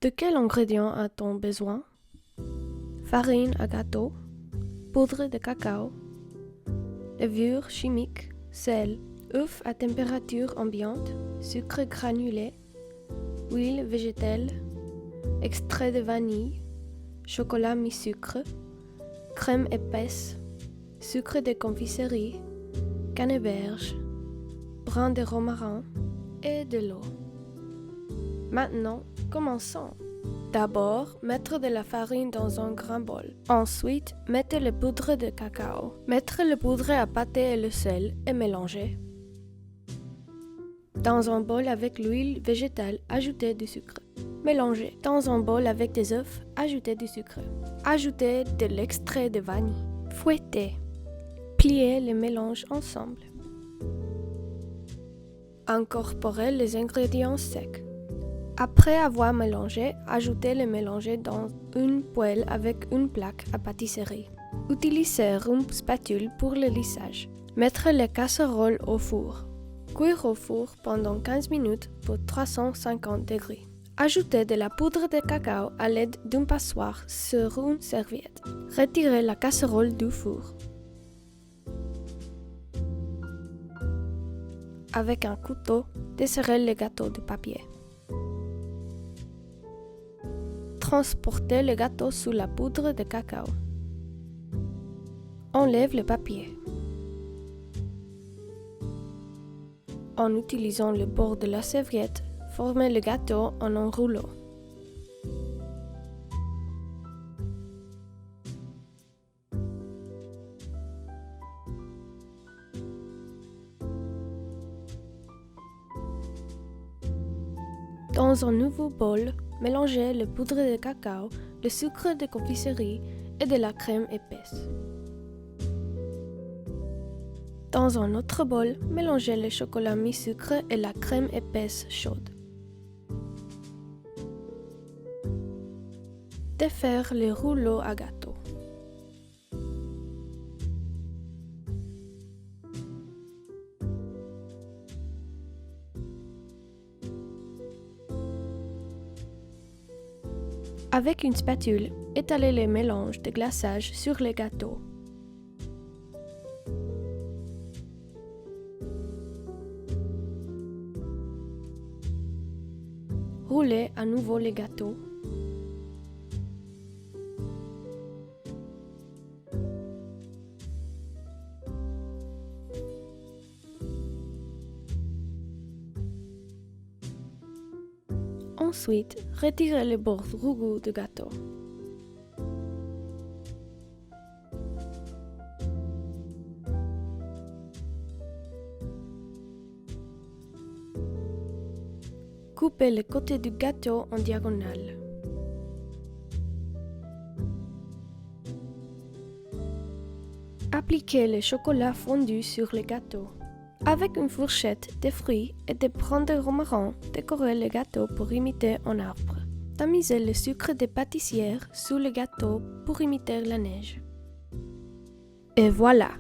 De quels ingrédients a-t-on besoin? Farine à gâteau, poudre de cacao, levure chimique, sel, œufs à température ambiante, sucre granulé, huile végétale, extrait de vanille, chocolat mi-sucre, crème épaisse, sucre de confiserie, canneberge, brin de romarin et de l'eau. Maintenant, commençons. D'abord, mettre de la farine dans un grand bol. Ensuite, mettez le poudre de cacao. Mettre le poudre à pâté et le sel et mélanger. Dans un bol avec l'huile végétale, ajoutez du sucre. Mélangez. Dans un bol avec des œufs, ajoutez du sucre. Ajoutez de l'extrait de vanille. Fouettez. Pliez les mélanges ensemble. Incorporez les ingrédients secs. Après avoir mélangé, ajoutez le mélange dans une poêle avec une plaque à pâtisserie. Utilisez une spatule pour le lissage. Mettre les casseroles au four. Cuire au four pendant 15 minutes pour 350 degrés. Ajoutez de la poudre de cacao à l'aide d'une passoire sur une serviette. Retirez la casserole du four. Avec un couteau, desserrez le gâteau de papier. Transportez le gâteau sous la poudre de cacao. Enlève le papier. En utilisant le bord de la serviette, formez le gâteau en un rouleau. Dans un nouveau bol, mélangez le poudre de cacao, le sucre de confiserie et de la crème épaisse. Dans un autre bol, mélangez le chocolat mi-sucre et la crème épaisse chaude. Défaire le rouleau à gâteau. Avec une spatule, étalez les mélanges de glaçage sur le gâteau. Roulez à nouveau les gâteaux. Ensuite, retirez le bord rouge du gâteau. Coupez le côté du gâteau en diagonale. Appliquez le chocolat fondu sur le gâteau. Avec une fourchette, des fruits et des brins de romarin, décorez le gâteau pour imiter un arbre. Tamisez le sucre des pâtissières sous le gâteau pour imiter la neige. Et voilà!